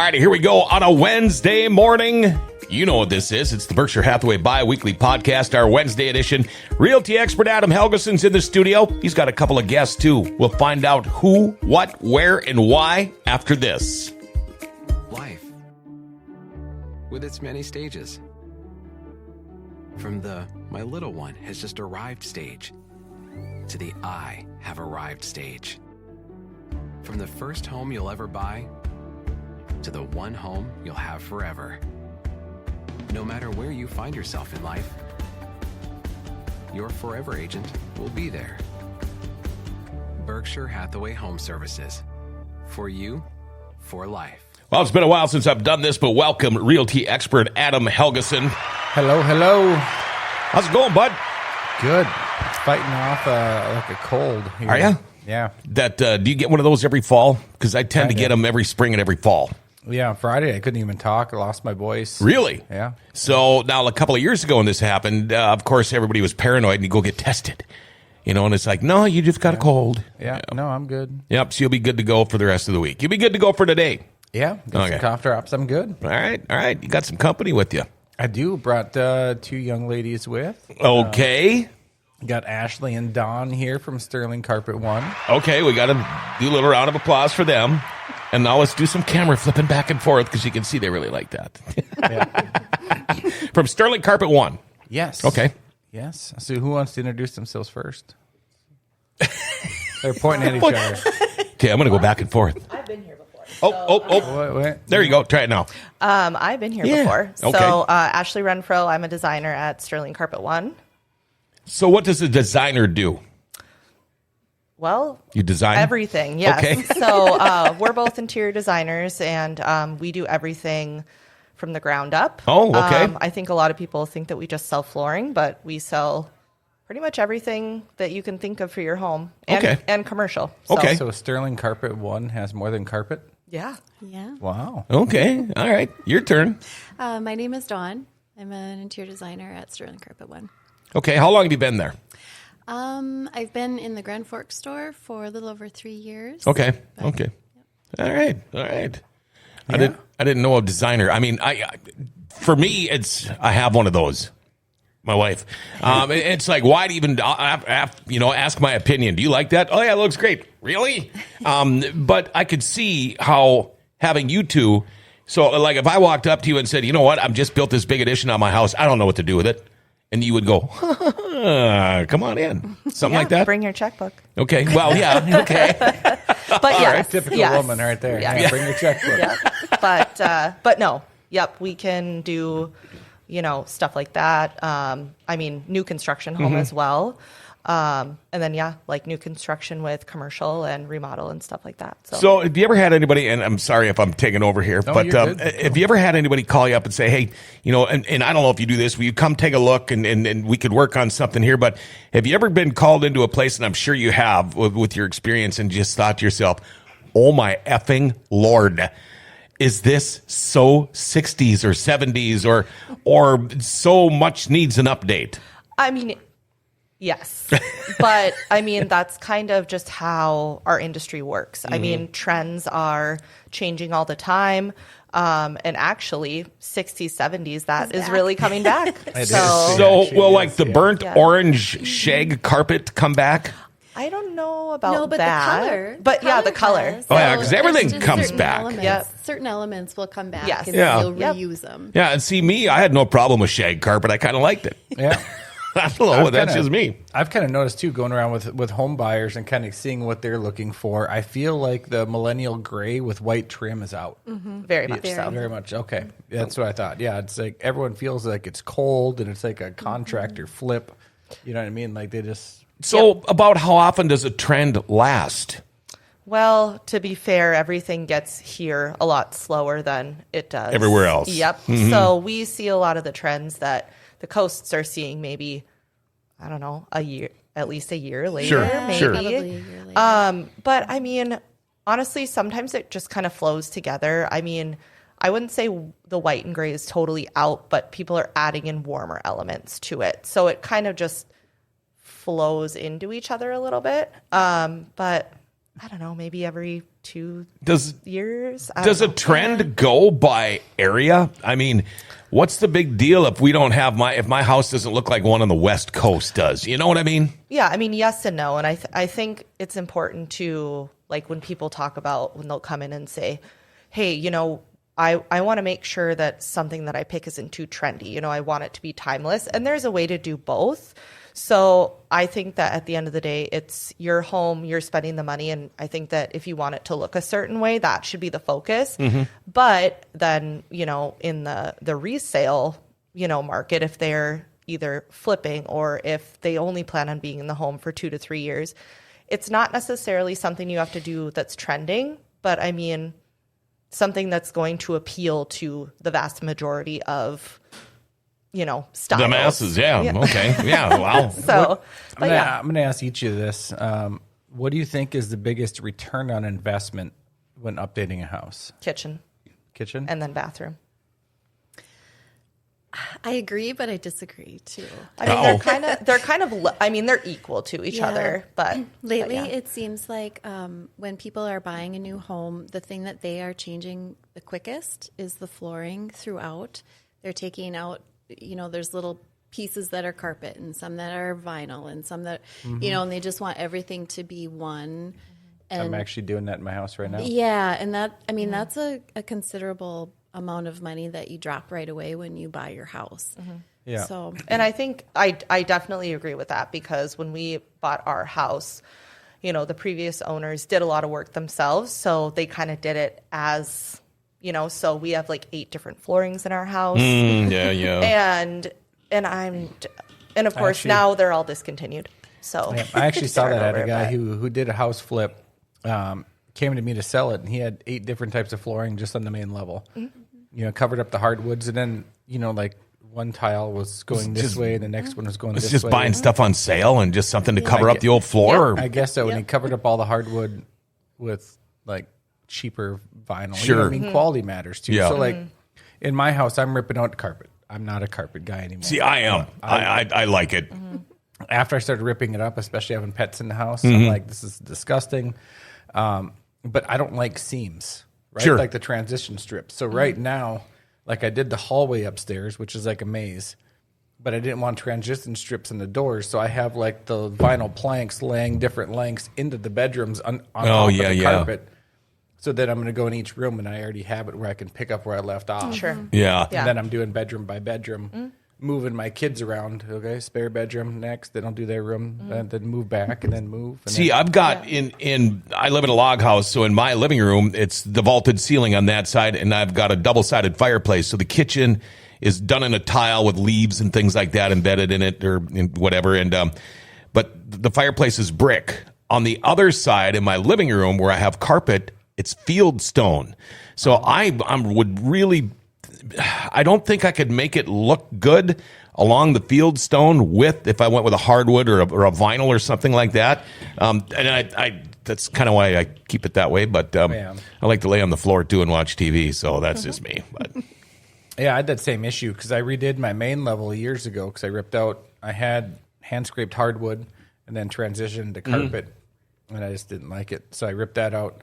righty, here we go on a Wednesday morning. You know what this is. It's the Berkshire Hathaway Bi-Weekly Podcast, our Wednesday edition. Realty expert Adam Helgeson's in the studio. He's got a couple of guests, too. We'll find out who, what, where, and why after this. Life, with its many stages. From the "my little one has just arrived" stage to the "I have arrived" stage. From the first home you'll ever buy to the one home you'll have forever. No matter where you find yourself in life, your forever agent will be there. Berkshire Hathaway Home Services. For you, for life. Well, it's been a while since I've done this, but welcome realty expert Adam Helgeson. Hello, hello. How's it going, bud? Good. Fighting off like a cold here. Are ya? Yeah. Do you get one of those every fall? Because I tend to get them every spring and every fall. Yeah, Friday I couldn't even talk. I lost my voice. Really? Yeah. So now a couple of years ago when this happened, of course, everybody was paranoid and you go get tested. You know, and it's like, no, you just got a cold. Yeah. No, I'm good. Yep, so you'll be good to go for the rest of the week. You'll be good to go for today. Yeah. Got Okay. some cough drops. I'm good. All right. You got some company with you. I do. Brought two young ladies with. Okay. Got Ashley and Dawn here from Sterling Carpet One. Okay, we got to do a little round of applause for them. And now let's do some camera flipping back and forth because you can see they really like that. Yeah. From Sterling Carpet One. Yes. Okay. Yes. So who wants to introduce themselves first? They're pointing at each other. Okay, I'm going to go back and forth. I've been here before. Wait. There you go. Try it now. I've been here Yeah. before. Okay. So Ashley Renfro, I'm a designer at Sterling Carpet One. So what does a designer do? Well, You design? everything, yes. Okay. So we're both interior designers, and we do everything from the ground up. Oh, okay. I think a lot of people think that we just sell flooring, but we sell pretty much everything that you can think of for your home and, Okay. and commercial. So, Okay. So Sterling Carpet One has more than carpet? Yeah. Yeah. Wow. Okay. All right. Your turn. My name is Dawn. I'm an interior designer at Sterling Carpet One. Okay. How long have you been there? I've been in the Grand Forks store for a little over 3 years. Okay. Okay. All right. I didn't know a designer. I mean, for me, I have one of those. My wife. It's like, why even ask my opinion? Do you like that? Oh yeah, it looks great. Really? But I could see how having you two. So like, if I walked up to you and said, you know what, I'm just built this big addition on my house. I don't know what to do with it. And you would go, come on in. Something like that. Bring your checkbook. Okay. Well, yeah. Okay. But yes, Typical yes. woman right there. Yeah. Yeah, bring your checkbook. Yeah. But no. Yep, we can do, stuff like that. I mean, new construction home as well. And then, like new construction with commercial and remodel and stuff like that. So have you ever had anybody, and I'm sorry if I'm taking over here, but you're good. have you ever had anybody call you up and say, hey, and I don't know if you do this, will you come take a look and we could work on something here, but have you ever been called into a place, and I'm sure you have with your experience, and just thought to yourself, oh my effing Lord, is this so 60s or 70s or so much needs an update? I mean, yes. But I mean, that's kind of just how our industry works. I mean, trends are changing all the time. And actually, 60s, 70s, that is really coming back. So will like the burnt Yeah. orange shag carpet come back? I don't know about No, but that. the color. But the color. has. Oh, yeah, 'cause there's everything just comes certain back. Elements, Yep. Certain elements will come back Yes. and Yeah. you'll Yep. reuse them. Yeah, and see me, I had no problem with shag carpet. I kind of liked it. Yeah. I don't know, that's just me. I've kind of noticed too, going around with home buyers and kind of seeing what they're looking for. I feel like the millennial gray with white trim is out. Very much so. Very much. Okay. That's what I thought. Yeah. It's like everyone feels like it's cold and it's like a contractor flip. You know what I mean? Like they just. So about how often does a trend last? Well, to be fair, everything gets here a lot slower than it does Everywhere else. Yep. So we see a lot of the trends that the coasts are seeing maybe, I don't know, at least a year later. Sure, maybe. sure. Probably a year later. But I mean, honestly, sometimes it just kind of flows together. I mean, I wouldn't say the white and gray is totally out, but people are adding in warmer elements to it. So it kind of just flows into each other a little bit. But I don't know, maybe every 2 Does years. I does a don't know. trend go by area? I mean, what's the big deal if we don't have if my house doesn't look like one on the West Coast does? You know what I mean? Yeah, I mean, yes and no. And I think it's important to, like, when people talk about, when they'll come in and say, hey, you know, I want to make sure that something that I pick isn't too trendy. You know, I want it to be timeless. And there's a way to do both. So I think that at the end of the day, it's your home, you're spending the money. And I think that if you want it to look a certain way, that should be the focus. But then, you know, in the resale, you know, market, if they're either flipping or if they only plan on being in the home for 2 to 3 years, it's not necessarily something you have to do that's trending. But I mean, something that's going to appeal to the vast majority of, you know, styles. The masses, yeah. Okay, yeah. Wow. So, but yeah, I'm gonna ask each of this. What do you think is the biggest return on investment when updating a house? kitchen Kitchen? and then bathroom. I agree, but I disagree too. I mean, they're kind of, I mean, they're equal to each Yeah. other, but Lately, yeah. it seems like when people are buying a new home, the thing that they are changing the quickest is the flooring throughout. They're taking out, you know, there's little pieces that are carpet and some that are vinyl and some that, you know, and they just want everything to be one. And I'm actually doing that in my house right now. yeah, and that, I mean, that's a considerable amount of money that you drop right away when you buy your house. Yeah. So And I think I definitely agree with that, because when we bought our house, you know, the previous owners did a lot of work themselves. So they kind of did it as, you know, so we have like 8 different floorings in our house. Yeah, yeah. And of course Actually- now they're all discontinued. So Yeah, I actually saw start that at over, a guy but- who did a house flip, came to me to sell it, and he had 8 different types of flooring just on the main level. You know, covered up the hardwoods, and then, you know, like one tile was going this just- way, and the next one was going It's this just way. buying stuff on sale and just something to cover up the old floor. or- I guess so. And he covered up all the hardwood with like cheaper vinyl. You know Sure. what I mean, quality matters too. Yeah. So like in my house, I'm ripping out carpet. I'm not a carpet guy anymore. See, I am. I like it. After I started ripping it up, especially having pets in the house, I'm like, this is disgusting. But I don't like seams, right? Sure. Like the transition strips. So right now, like I did the hallway upstairs, which is like a maze, but I didn't want transition strips in the doors. So I have like the vinyl planks laying different lengths into the bedrooms on top yeah, of the yeah. carpet. So then I'm going to go in each room, and I already have it where I can pick up where I left off. Sure. Yeah. Yeah. And then I'm doing bedroom by bedroom, moving my kids around. Okay, spare bedroom next. Then I'll do their room, and then move back, and then move. And See, then, I've got I live in a log house, so in my living room, it's the vaulted ceiling on that side, and I've got a double-sided fireplace. So the kitchen is done in a tile with leaves and things like that embedded in it, or in whatever. And but the fireplace is brick. On the other side, in my living room, where I have carpet, it's field stone. So I would really, I don't think I could make it look good along the field stone with, if I went with a hardwood or a vinyl or something like that. And I that's kind of why I keep it that way. But Yeah. I like to lay on the floor too and watch TV. So that's just me. But yeah, I had that same issue because I redid my main level years ago because I ripped out. I had hand scraped hardwood and then transitioned to carpet, and I just didn't like it, so I ripped that out.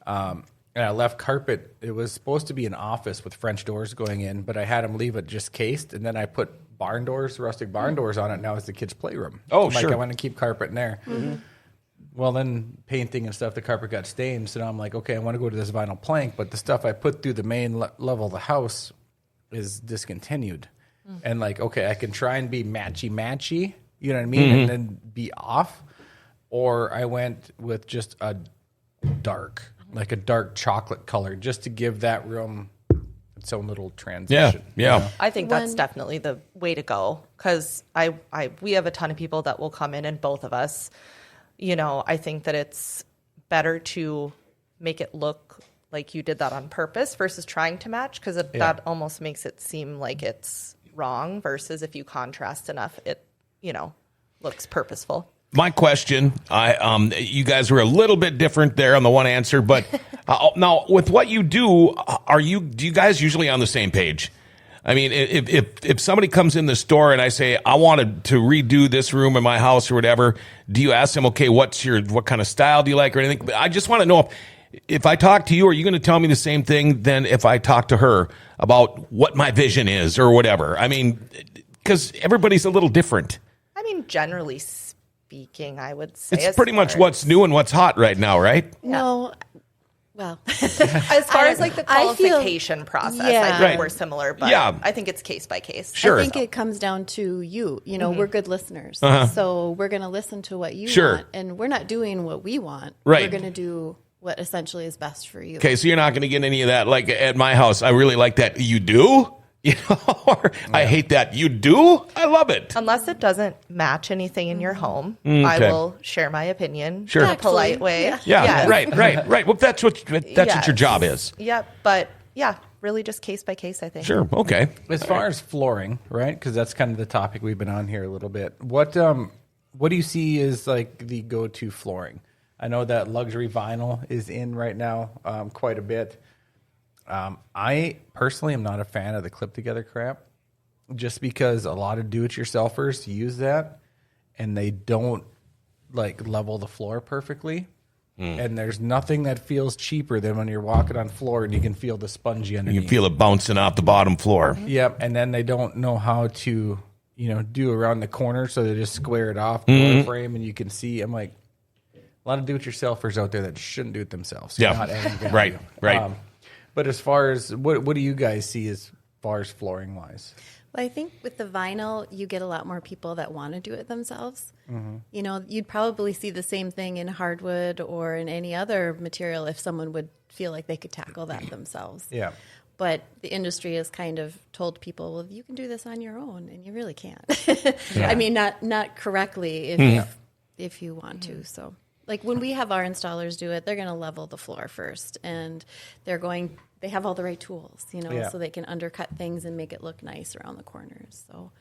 And I left carpet. It was supposed to be an office with French doors going in, but I had them leave it just cased, and then I put barn doors, rustic barn doors on it. Now it's the kids' playroom. Oh, I'm like, sure. I want to keep carpet in there. Well, then painting and stuff, the carpet got stained. So now I'm like, okay, I want to go to this vinyl plank, but the stuff I put through the main level of the house is discontinued. And like, okay, I can try and be matchy, you know what I mean, and then be off. Or I went with just a dark chocolate color, just to give that room its own little transition. yeah. I think that's One- definitely the way to go, because we have a ton of people that will come in, and both of us, you know, I think that it's better to make it look like you did that on purpose versus trying to match, because that almost makes it seem like it's wrong, versus if you contrast enough, it, you know, looks purposeful. My question, you guys were a little bit different there on the one answer, but now with what you do, do you guys usually on the same page? I mean, if somebody comes in the store and I say, I wanted to redo this room in my house or whatever, do you ask them, okay, what kind of style do you like or anything? But I just want to know if I talk to you, are you going to tell me the same thing than if I talk to her about what my vision is or whatever? I mean, because everybody's a little different. I mean, generally speaking, I would say It's pretty much what's new and what's hot right now, right? No, well, as far as like the I feel- qualification process. I Yeah. think Right. we're similar, but Yeah. I think it's case by case. Sure. I think it comes down to you. You know, we're good listeners. So we're going to listen to what you Sure. want. And we're not doing what we want. Right. We're going to do what essentially is best for you. Okay, so you're not going to get any of that. Like at my house, I really like that. You do? You know, or I hate that. You do? I love it. Unless it doesn't match anything in your home, I okay. will share my opinion Sure. in a polite Tactfully, way. yeah. Yeah, Yes. right. Well, that's what your job is. Yep, but yeah, really just case by case, I think. Sure. Okay. As far as flooring, right? Because that's kind of the topic we've been on here a little bit. What do you see as like the go-to flooring? I know that luxury vinyl is in right now quite a bit. I personally am not a fan of the clip together crap, just because a lot of do-it-yourselfers use that and they don't like level the floor perfectly. And there's nothing that feels cheaper than when you're walking on floor and you can feel the spongy underneath. You feel it bouncing off the bottom floor. Yep, and then they don't know how to, do around the corner, so they just square it off the frame, and you can see. I'm like, a lot of do-it-yourselfers out there that shouldn't do it themselves. Yeah. Not anything. Right. But as far as what do you guys see as far as flooring wise? Well, I think with the vinyl, you get a lot more people that want to do it themselves. You know, you'd probably see the same thing in hardwood or in any other material if someone would feel like they could tackle that themselves. Yeah. But the industry has kind of told people, well, you can do this on your own, and you really can't. I mean, not correctly if you want to. So, like when we have our installers do it, they're going to level the floor first, and they have all the right tools, Yeah. so they can undercut things and make it look nice around the corners. So,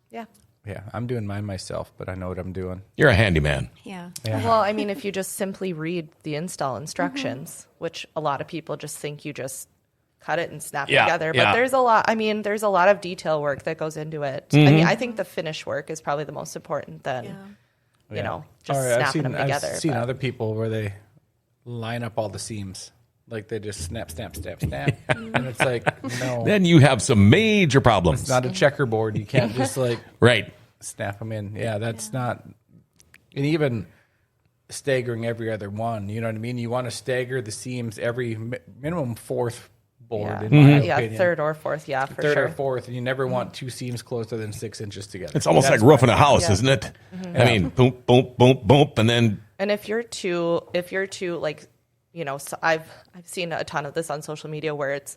Yeah. Yeah, I'm doing mine myself, but I know what I'm doing. You're a handyman. yeah. Well, I mean, if you just simply read the install instructions, which a lot of people just think you just cut it and snap it Yeah, together, yeah. but there's a lot of detail work that goes into it. I mean, I think the finish work is probably the most important than, just snapping them together. I've seen but- other people where they line up all the seams. Like they just snap, and it's like, no, Then you have some major problems. it's not a checkerboard. You can't just like Right. snap them in. Yeah, that's not. And even staggering every other one, you know what I mean? You want to stagger the seams every minimum fourth board, Yeah, in my yeah, opinion. third or fourth, yeah, for Third sure. or fourth, and you never want two seams closer than 6 inches together. It's almost That's like roofing a my- house, Yeah. isn't it? I mean, boom, boom, boom, boom, and then And if you're too like, so I've seen a ton of this on social media where it's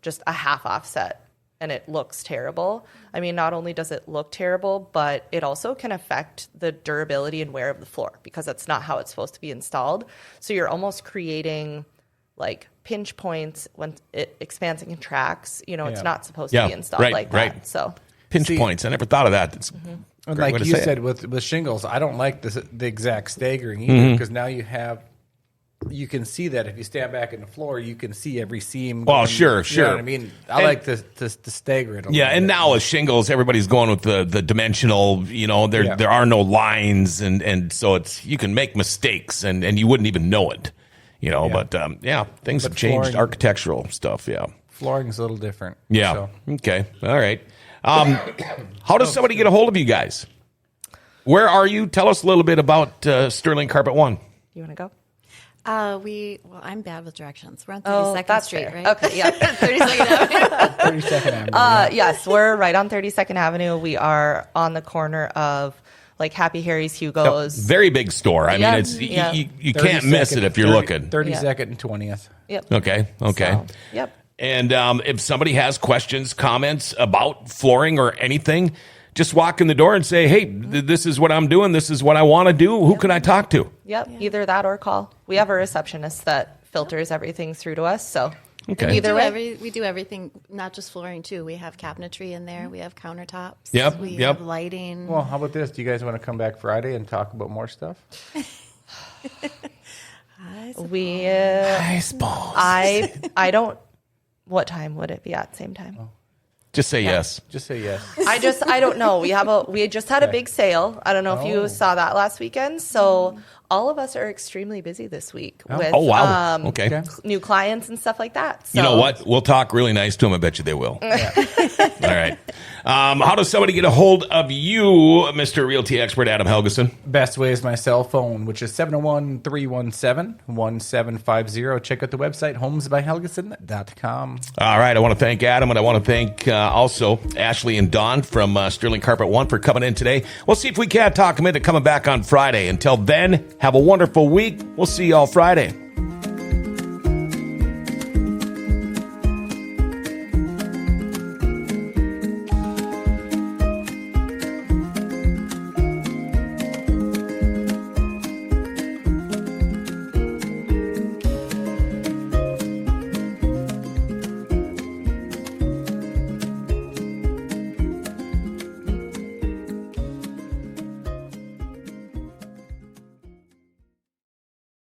just a half offset and it looks terrible. I mean, not only does it look terrible, but it also can affect the durability and wear of the floor because that's not how it's supposed to be installed. So you're almost creating like pinch points when it expands and contracts. Yeah. It's not supposed Yeah, to be installed right, like right. that. So pinch See- points. I never thought of that. It's a And great way like to you say it. said with shingles, I don't like the exact staggering either because now you can see that if you stand back in the floor, you can see every seam. Well, going- sure, You know sure. what I mean, I And- like to stagger it. A Yeah, little and bit. now with shingles, everybody's going with the dimensional. There Yeah. there are no lines, and so it's you can make mistakes, and you wouldn't even know it. Yeah. But things But have changed. flooring- Architectural stuff, yeah. flooring's a little different. Yeah. So, Okay. All right. How does somebody get a hold of you guys? Where are you? Tell us a little bit about Sterling Carpet One. you want to go? I'm bad with directions. We're on 32nd Oh, that's Street, fair. right? Okay, yeah. 32nd Avenue. 32nd Avenue. Yes, we're right on 32nd Avenue. We are on the corner of like Happy Harry's, Hugo's. Very big store. I Yeah, mean, it's yeah. you can't miss it if you're looking. 32nd and 20th. Yep. Okay. So, yep. And if somebody has questions, comments about flooring or anything, just walk in the door and say, hey, this is what I'm doing. This is what I want to do. Who can I talk to? Yep. Either that or call. We have a receptionist that filters everything through to us. So Okay. either way. We do everything, not just flooring too. We have cabinetry in there. We have countertops. Yep, We yep. have lighting. Well, how about this? Do you guys want to come back Friday and talk about more stuff? We, I suppose. I don't, what time would it be at? Same time? Just say yes. Just say yes. I don't know. We just had a big sale. I don't know if you saw that last weekend. So all of us are extremely busy this week with Oh, wow. Okay. new clients and stuff like that. So. You know what? We'll talk really nice to them. I bet you they will. All right. How does somebody get a hold of you, Mr. Realty Expert Adam Helgeson? Best way is my cell phone, which is 701-317-1750. Check out the website, homesbyhelgeson.com. All right. I want to thank Adam, and I want to thank also Ashley and Dawn from Sterling Carpet One for coming in today. We'll see if we can't talk them into coming back on Friday. Until then, have a wonderful week. We'll see you all Friday.